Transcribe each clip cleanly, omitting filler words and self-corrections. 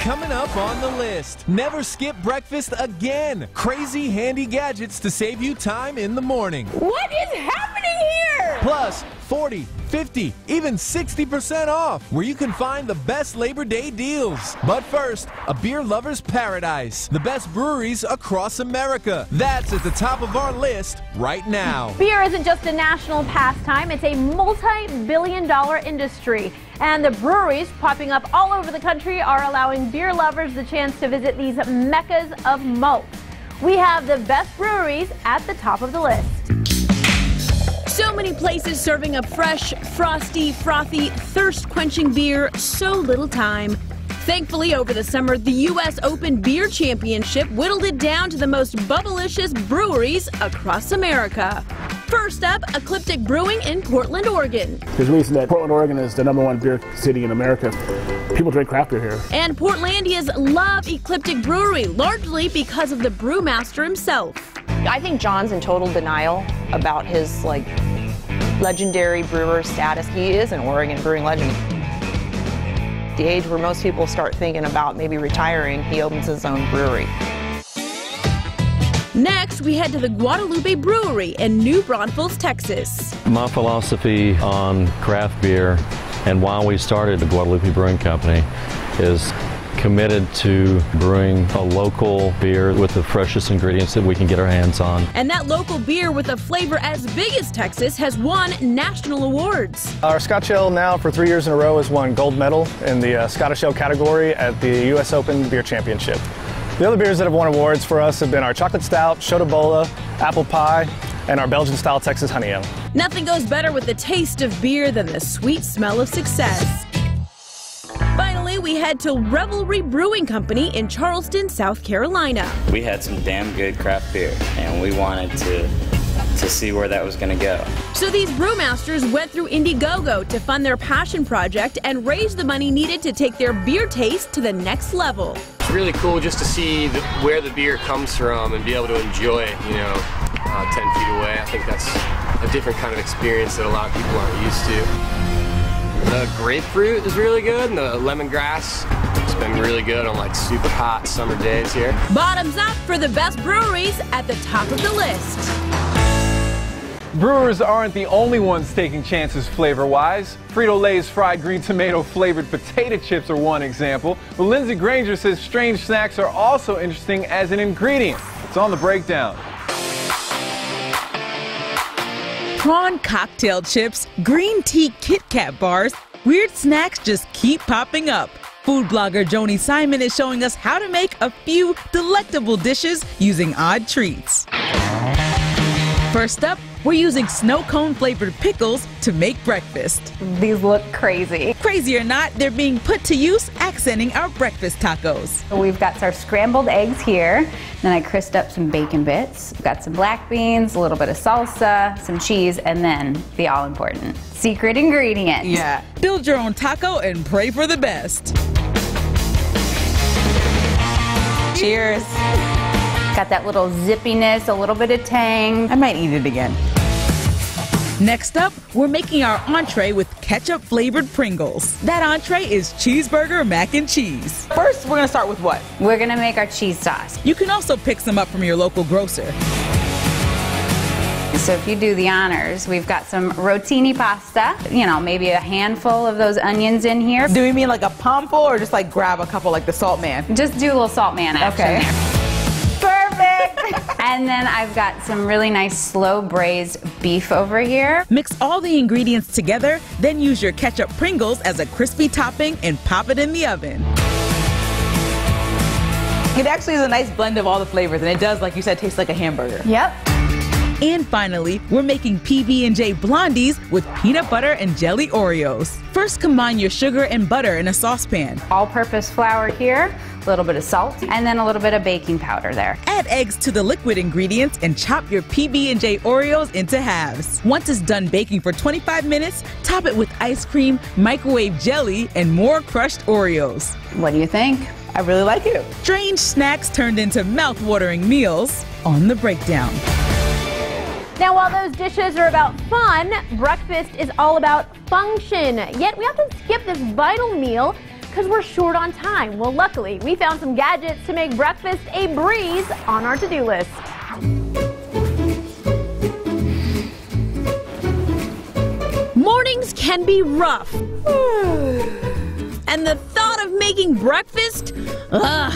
Coming up on the list, never skip breakfast again. Crazy handy gadgets to save you time in the morning. What is happening here? Plus, 40, 50, even 60% off, where you can find the best Labor Day deals. But first, a beer lover's paradise. The best breweries across America. That's at the top of our list right now. Beer isn't just a national pastime, it's a multi-billion-dollar industry. And the breweries popping up all over the country are allowing beer lovers the chance to visit these meccas of malt. We have the best breweries at the top of the list. So many places serving up fresh, frosty, frothy, thirst-quenching beer, so little time. Thankfully, over the summer, the U.S. Open Beer Championship whittled it down to the most bubblicious breweries across America. First up, Ecliptic Brewing in Portland, Oregon. There's a reason that Portland, Oregon is the #1 beer city in America. People drink craft beer here. And Portlandians love Ecliptic Brewery, largely because of the brewmaster himself. I think John's in total denial about his legendary brewer status. He is an Oregon brewing legend. The age where most people start thinking about maybe retiring, he opens his own brewery. Next, we head to the Guadalupe Brewery in New Braunfels, Texas. My philosophy on craft beer, and why we started the Guadalupe Brewing Company, is committed to brewing a local beer with the freshest ingredients that we can get our hands on. And that local beer with a flavor as big as Texas has won national awards. Our Scotch Ale now for 3 years in a row has won gold medal in the Scottish Ale category at the U.S. Open Beer Championship. The other beers that have won awards for us have been our Chocolate Stout, Shotabola, Apple Pie, and our Belgian-style Texas Honey Ale. Nothing goes better with the taste of beer than the sweet smell of success. Finally, we head to Revelry Brewing Company in Charleston, South Carolina. We had some damn good craft beer, and we wanted to see where that was going to go. So these brewmasters went through Indiegogo to fund their passion project and raise the money needed to take their beer taste to the next level. It's really cool just to see where the beer comes from and be able to enjoy it, 10 feet away. I think that's a different kind of experience that a lot of people aren't used to. The grapefruit is really good, and the lemongrass has been really good on super hot summer days here. Bottoms up for the best breweries at the top of the list. Brewers aren't the only ones taking chances flavor-wise. Frito-Lay's fried green tomato-flavored potato chips are one example. But Lindsay Granger says strange snacks are also interesting as an ingredient. It's on the breakdown. Prawn cocktail chips, green tea Kit Kat bars, weird snacks just keep popping up. Food blogger Joni Simon is showing us how to make a few delectable dishes using odd treats. First up, we're using snow cone flavored pickles to make breakfast. These look crazy. Crazy or not, they're being put to use, accenting our breakfast tacos. We've got our scrambled eggs here. Then I crisped up some bacon bits. We've got some black beans, a little bit of salsa, some cheese, and then the all-important secret ingredient. Yeah. Build your own taco and pray for the best. Cheers. Got that little zippiness, a little bit of tang. I might eat it again. Next up, we're making our entree with ketchup-flavored Pringles. That entree is cheeseburger mac and cheese. First, we're gonna start with what? We're gonna make our cheese sauce. You can also pick some up from your local grocer. So if you do the honors, we've got some rotini pasta, maybe a handful of those onions in here. Do you mean like a palmful or just grab a couple like the Salt Man? Just do a little Salt Man action Okay. there. Perfect! And then I've got some really nice slow braised beef over here. Mix all the ingredients together, then use your ketchup Pringles as a crispy topping and pop it in the oven. It actually is a nice blend of all the flavors, and it does, like you said, taste like a hamburger. Yep. And finally, we're making PB&J Blondies with peanut butter and jelly Oreos. First, combine your sugar and butter in a saucepan. All-purpose flour here, a little bit of salt, and then a little bit of baking powder there. Add eggs to the liquid ingredients and chop your PB&J Oreos into halves. Once it's done baking for 25 minutes, top it with ice cream, microwave jelly, and more crushed Oreos. What do you think? I really like it. Strange snacks turned into mouth-watering meals on the breakdown. Now, while those dishes are about fun, breakfast is all about function. Yet we often skip this vital meal because we're short on time. Well, luckily, we found some gadgets to make breakfast a breeze on our to-do list. Mornings can be rough. And the thought of making breakfast, ugh.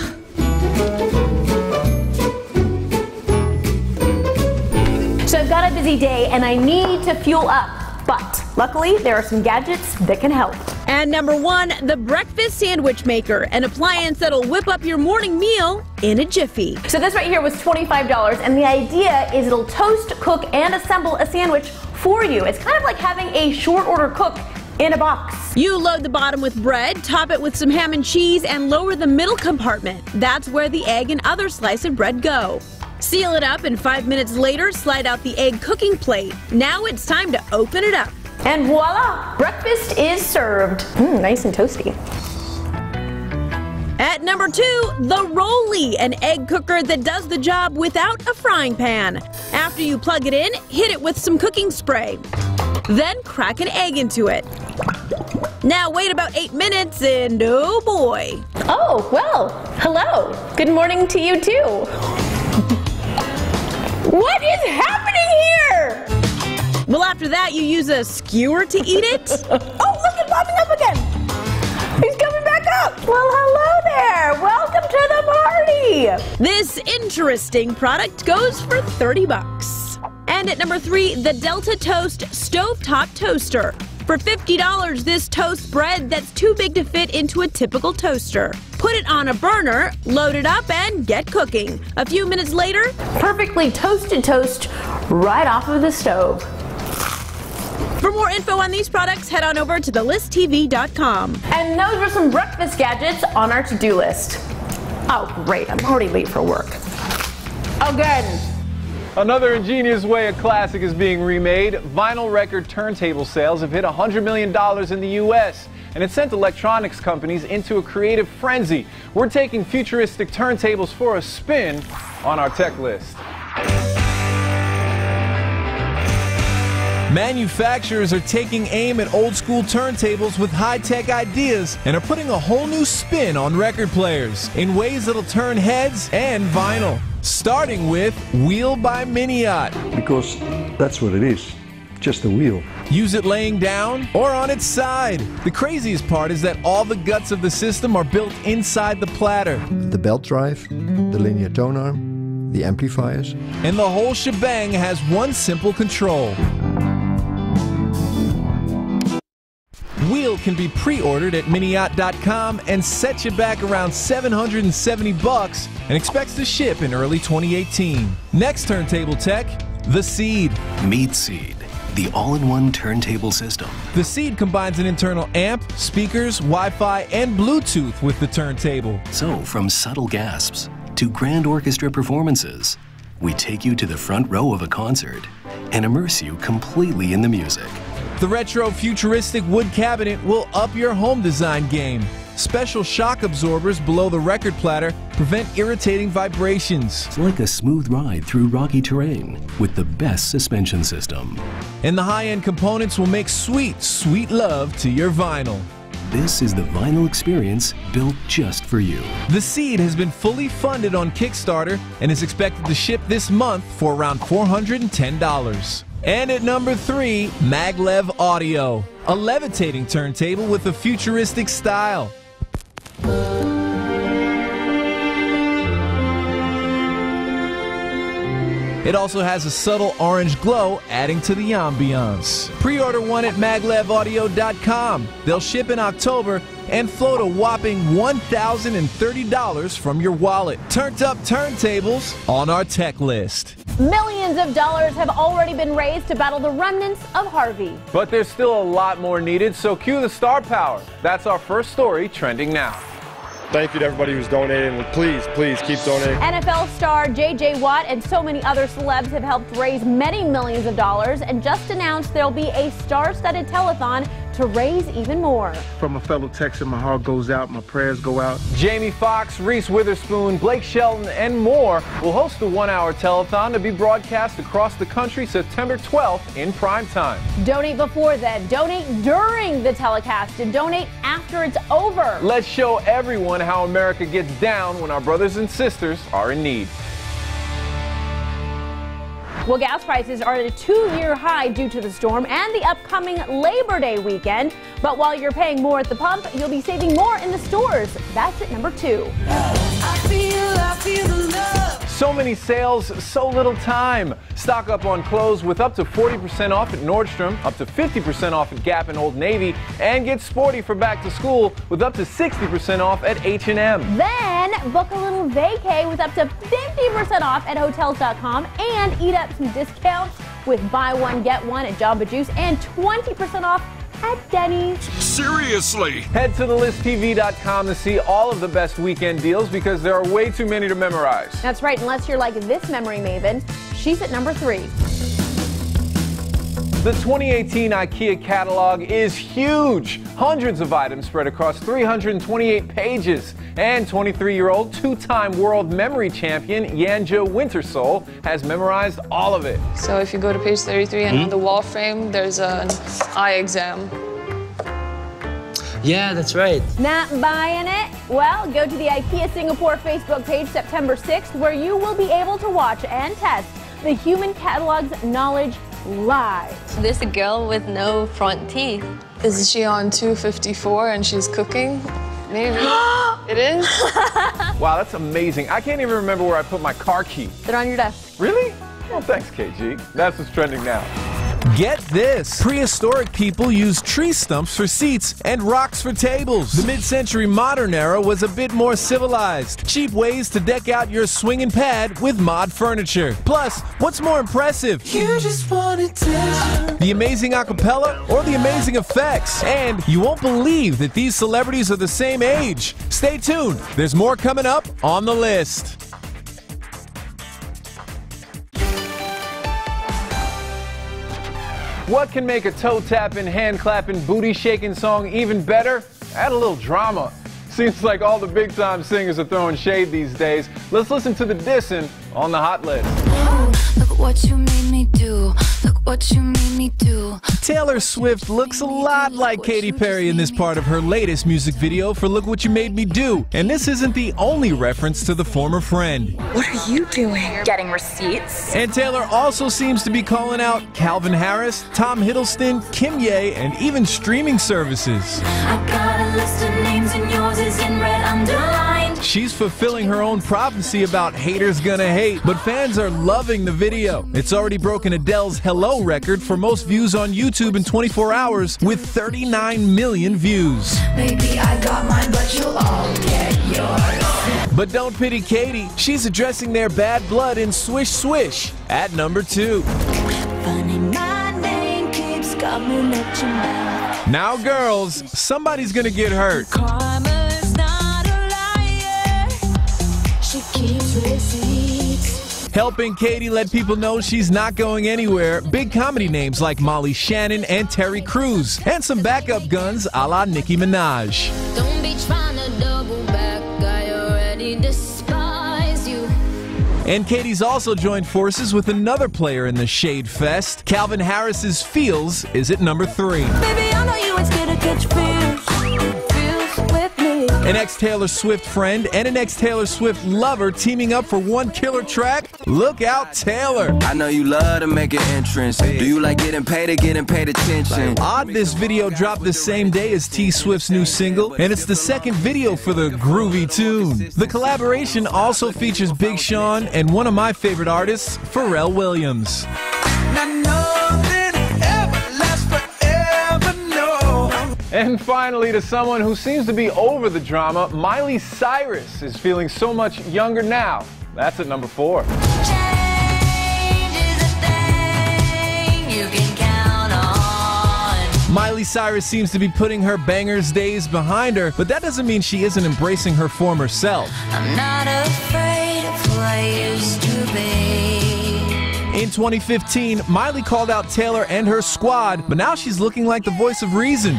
So I've got a busy day and I need to fuel up, but luckily there are some gadgets that can help. And number one, the breakfast sandwich maker, an appliance that'll whip up your morning meal in a jiffy. So this right here was $25, and the idea is it'll toast, cook, and assemble a sandwich for you. It's kind of like having a short order cook in a box. You load the bottom with bread, top it with some ham and cheese, and lower the middle compartment. That's where the egg and other slice of bread go. Seal it up, and 5 minutes later, slide out the egg cooking plate. Now it's time to open it up. And voila, breakfast is served. Nice and toasty. At number two, the Rolly, an egg cooker that does the job without a frying pan. After you plug it in, hit it with some cooking spray. Then crack an egg into it. Now wait about 8 minutes and oh boy. Oh, well, hello. Good morning to you too. What is happening here? Well, after that, you use a skewer to eat it. Oh, look, it's popping up again. He's coming back up. Well, hello there. Welcome to the party. This interesting product goes for $30. And at number three, the Delta Toast Stovetop Toaster. For $50, this toasts bread that's too big to fit into a typical toaster. Put it on a burner, load it up, and get cooking. A few minutes later, perfectly toasted toast right off of the stove. For more info on these products, head on over to thelisttv.com. And those were some breakfast gadgets on our to-do list. Oh, great, I'm already late for work. Again. Another ingenious way a classic is being remade. Vinyl record turntable sales have hit $100 million in the U.S., and it sent electronics companies into a creative frenzy. We're taking futuristic turntables for a spin on our tech list. Manufacturers are taking aim at old school turntables with high-tech ideas and are putting a whole new spin on record players in ways that'll turn heads and vinyl. Starting with Wheel by Miniot. Because that's what it is, just a wheel. Use it laying down or on its side. The craziest part is that all the guts of the system are built inside the platter. The belt drive, the linear tone arm, the amplifiers. And the whole shebang has one simple control. Wheel can be pre-ordered at miniot.com and set you back around $770 and expects to ship in early 2018. Next turntable tech, the Seed. Meet Seed, the all-in-one turntable system. The Seed combines an internal amp, speakers, Wi-Fi, and Bluetooth with the turntable. So, from subtle gasps to grand orchestra performances, we take you to the front row of a concert and immerse you completely in the music. The retro futuristic wood cabinet will up your home design game. Special shock absorbers below the record platter prevent irritating vibrations. It's like a smooth ride through rocky terrain with the best suspension system. And the high-end components will make sweet, sweet love to your vinyl. This is the vinyl experience built just for you. The Seed has been fully funded on Kickstarter and is expected to ship this month for around $410. And at number three, Maglev Audio, a levitating turntable with a futuristic style. It also has a subtle orange glow, adding to the ambiance. Pre-order one at maglevaudio.com. They'll ship in October and float a whopping $1,030 from your wallet. Turned up turntables on our tech list. Millions of dollars have already been raised to battle the remnants of Harvey. But there's still a lot more needed, so cue the star power. That's our first story trending now. Thank you to everybody who's donating. Please, please keep donating. NFL star J.J. Watt and so many other celebs have helped raise many millions of dollars and just announced there'll be a star-studded telethon to raise even more. From a fellow Texan, my heart goes out, my prayers go out. Jamie Foxx, Reese Witherspoon, Blake Shelton, and more will host the one-hour telethon to be broadcast across the country September 12th in prime time. Donate before then, donate during the telecast, and donate after it's over. Let's show everyone how America gets down when our brothers and sisters are in need. Well, gas prices are at a 2-year high due to the storm and the upcoming Labor Day weekend. But while you're paying more at the pump, you'll be saving more in the stores. That's at number 2. I feel the love. So many sales, so little time. Stock up on clothes with up to 40% off at Nordstrom, up to 50% off at Gap and Old Navy, and get sporty for back to school with up to 60% off at H&M. Then book a little vacay with up to 50% off at Hotels.com and eat up some discounts with buy one, get one at Jamba Juice and 20% off at Denny's. Seriously? Head to thelisttv.com to see all of the best weekend deals because there are way too many to memorize. That's right, unless you're like this memory maven. She's at number 3. The 2018 IKEA catalog is huge. Hundreds of items spread across 328 pages. And 23-year-old two-time world memory champion Yanja Wintersoul has memorized all of it. So if you go to page 33 and on the wall frame, there's an eye exam. Yeah, that's right. Not buying it? Well, go to the IKEA Singapore Facebook page September 6th, where you will be able to watch and test the human catalog's knowledge live. This is a girl with no front teeth. Is she on 254 and she's cooking? Maybe. It is? Wow, that's amazing. I can't even remember where I put my car key. They're on your desk. Really? Well, thanks, KG. That's what's trending now. Get this! Prehistoric people used tree stumps for seats and rocks for tables. The mid-century modern era was a bit more civilized. Cheap ways to deck out your swinging pad with mod furniture. Plus, what's more impressive? You just want attention. The amazing acapella or the amazing effects? And you won't believe that these celebrities are the same age. Stay tuned. There's more coming up on the list. What can make a toe-tapping, hand-clapping, booty-shaking song even better? Add a little drama. Seems like all the big-time singers are throwing shade these days. Let's listen to the dissing on the hot list. Look what you made me do. Look what you made me do. Taylor Swift looks a lot like Katy Perry in this part of her latest music video for Look What You Made Me Do. And this isn't the only reference to the former friend. What are you doing? Getting receipts? And Taylor also seems to be calling out Calvin Harris, Tom Hiddleston, Kim Ye, and even streaming services. I got a list of names and yours is in red underlined. She's fulfilling her own prophecy about haters gonna hate, but fans are loving the video. It's already broken Adele's Hello record for most views on YouTube in 24 hours with 39 million views. Baby, I got mine, but you'll all get yours. But don't pity Katy. She's addressing their bad blood in Swish Swish at number 2. Funny, my name keeps coming at your mouth. Now, girls, somebody's gonna get hurt. Karma's not a liar. She keeps receipts. Helping Katy let people know she's not going anywhere. Big comedy names like Molly Shannon and Terry Crews. And some backup guns a la Nicki Minaj. Don't be trying to double back. I already despise you. And Katy's also joined forces with another player in the Shade Fest. Calvin Harris's Feels is at number 3. Baby, I know you ain't scared to catch feels with me. An ex-Taylor Swift friend and an ex-Taylor Swift lover teaming up for one killer track? Look out, Taylor! I know you love to make an entrance. Do you like getting paid or getting paid attention? Odd this video dropped the same day as T Swift's new single, and it's the second video for the groovy tune. The collaboration also features Big Sean and one of my favorite artists, Pharrell Williams. And finally, to someone who seems to be over the drama, Miley Cyrus is feeling so much younger now. That's at number 4. Miley Cyrus seems to be putting her bangers days behind her, but that doesn't mean she isn't embracing her former self. I'm not afraid of who I used to be. In 2015, Miley called out Taylor and her squad, but now she's looking like the voice of reason.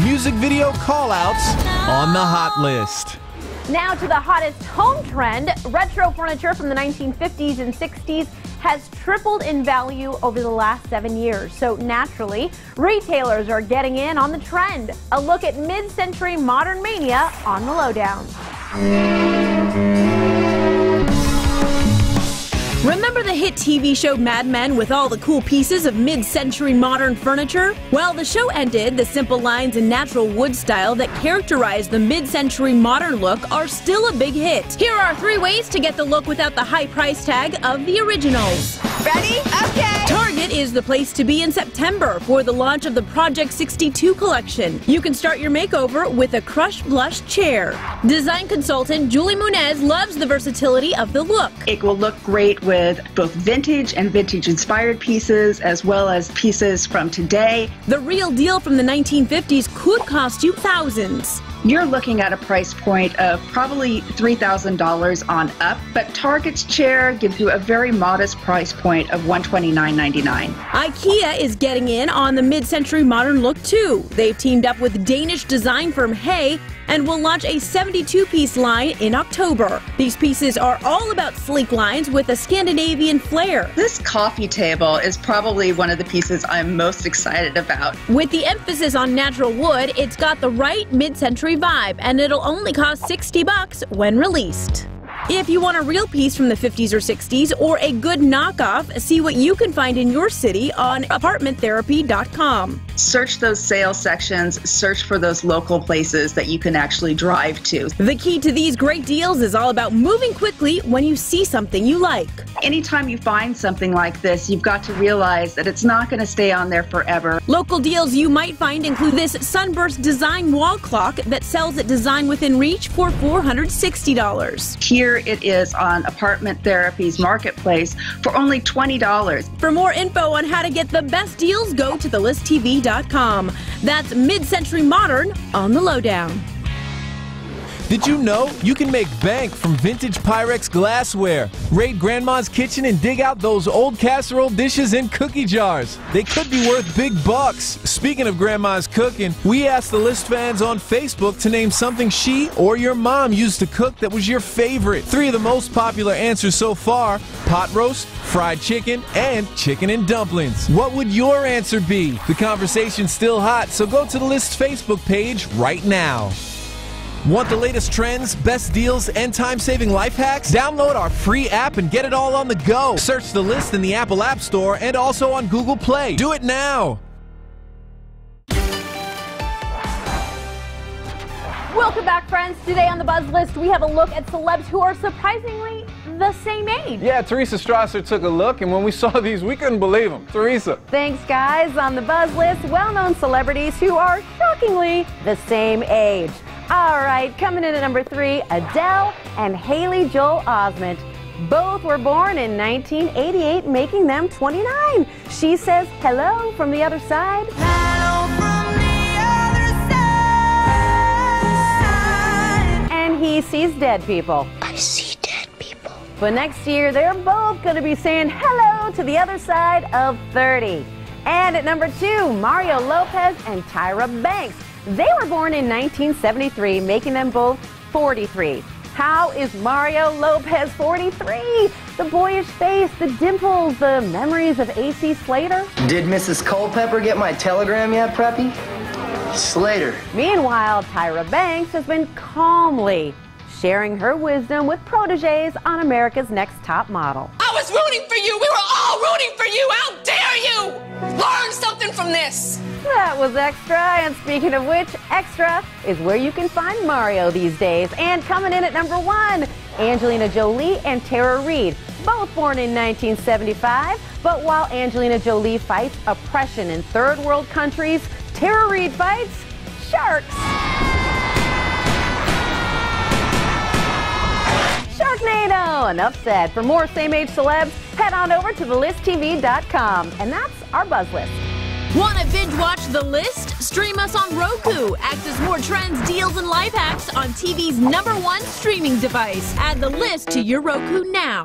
Music video call-outs on the hot list. Now to the hottest home trend. Retro furniture from the 1950s and 60s has tripled in value over the last 7 years. So naturally, retailers are getting in on the trend. A look at mid-century modern mania on the lowdown. Remember the hit TV show Mad Men with all the cool pieces of mid-century modern furniture? Well, the show ended. The simple lines and natural wood style that characterize the mid-century modern look are still a big hit. Here are 3 ways to get the look without the high price tag of the originals. Ready? Okay. Target is the place to be in September for the launch of the Project 62 collection. You can start your makeover with a crushed blush chair. Design consultant Julie Munez loves the versatility of the look. It will look great with both vintage and vintage-inspired pieces, as well as pieces from today. The real deal from the 1950s could cost you thousands. You're looking at a price point of probably $3,000 on up, but Target's chair gives you a very modest price point of $129.99. IKEA is getting in on the mid-century modern look too. They've teamed up with Danish design firm Hay and will launch a 72-piece line in October. These pieces are all about sleek lines with a Scandinavian flair. This coffee table is probably one of the pieces I'm most excited about. With the emphasis on natural wood, it's got the right mid-century vibe, and it'll only cost $60 when released. If you want a real piece from the 50s or 60s or a good knockoff, see what you can find in your city on apartmenttherapy.com. Search those sales sections, search for those local places that you can actually drive to. The key to these great deals is all about moving quickly when you see something you like. Anytime you find something like this, you've got to realize that it's not going to stay on there forever. Local deals you might find include this Sunburst design wall clock that sells at Design Within Reach for $460. Here it is on Apartment Therapy's marketplace for only $20. For more info on how to get the best deals, go to thelisttv.com. That's mid-century modern on the lowdown. Did you know you can make bank from vintage Pyrex glassware? Raid Grandma's kitchen and dig out those old casserole dishes and cookie jars. They could be worth big bucks. Speaking of Grandma's cooking, we asked the List fans on Facebook to name something she or your mom used to cook that was your favorite. 3 of the most popular answers so far: pot roast, fried chicken, and chicken and dumplings. What would your answer be? The conversation's still hot, so go to the List Facebook page right now. Want the latest trends, best deals, and time-saving life hacks? Download our free app and get it all on the go. Search the List in the Apple App Store and also on Google Play. Do it now. Welcome back, friends. Today on the Buzz List, we have a look at celebs who are surprisingly the same age. Yeah, Teresa Strasser took a look, and when we saw these, we couldn't believe them. Teresa. Thanks, guys. On the Buzz List, well-known celebrities who are shockingly the same age. All right, coming in at number 3, Adele and Haley Joel Osment. Both were born in 1988, making them 29. She says hello from the other side. Hello from the other side. And he sees dead people. I see dead people. But next year, they're both going to be saying hello to the other side of 30. And at number 2, Mario Lopez and Tyra Banks. They were born in 1973, making them both 43. How is Mario Lopez 43? The boyish face, the dimples, the memories of A.C. Slater. Did Mrs. Culpepper get my telegram yet, Preppy? Slater. Meanwhile, Tyra Banks has been calmly sharing her wisdom with proteges on America's Next Top Model. I was rooting for you. We were all rooting for you. How dare you? Learn something from this. That was Extra, and speaking of which, Extra is where you can find Mario these days. And coming in at number 1, Angelina Jolie and Tara Reid, both born in 1975. But while Angelina Jolie fights oppression in third world countries, Tara Reid fights sharks. Sharknado! Enough said. For more same-age celebs, head on over to thelisttv.com. And that's our Buzz List. Want to binge watch The List? Stream us on Roku. Access more trends, deals, and life hacks on TV's #1 streaming device. Add The List to your Roku now.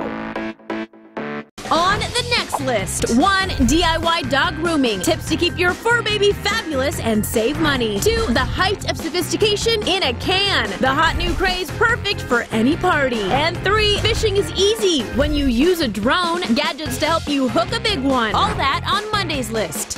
On the next list, 1. DIY dog grooming. Tips to keep your fur baby fabulous and save money. 2. The height of sophistication in a can. The hot new craze perfect for any party. And 3. Fishing is easy when you use a drone. Gadgets to help you hook a big one. All that on Monday's list.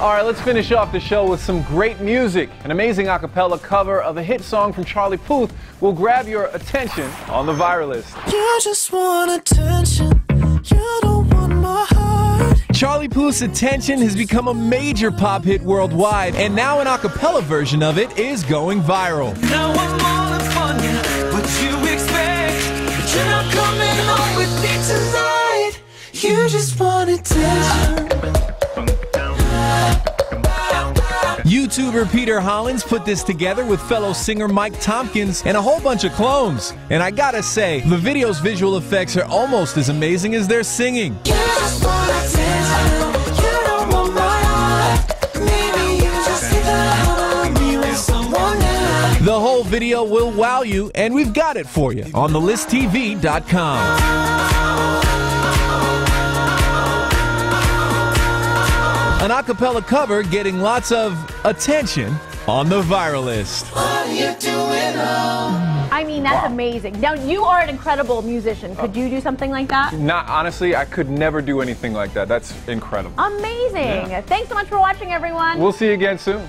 All right, let's finish off the show with some great music. An amazing a cappella cover of a hit song from Charlie Puth will grab your attention on the viral list. You just want attention, you don't want my heart. Charlie Puth's Attention has become a major pop hit worldwide, and now an a cappella version of it is going viral. Now I'm all up on you, what you expect, but you're not coming home with me tonight. You just want attention. YouTuber Peter Hollins put this together with fellow singer Mike Tompkins and a whole bunch of clones. And I gotta say, the video's visual effects are almost as amazing as their singing. You just want attention, you don't want my heart. Maybe you just think that I'm me with someone else. The whole video will wow you, and we've got it for you on TheListTV.com. An a cappella cover getting lots of attention on the viral list. What are you doing now? I mean, that's amazing. Now, you are an incredible musician. Could you do something like that? Honestly, I could never do anything like that. That's incredible. Amazing. Yeah. Thanks so much for watching, everyone. We'll see you again soon.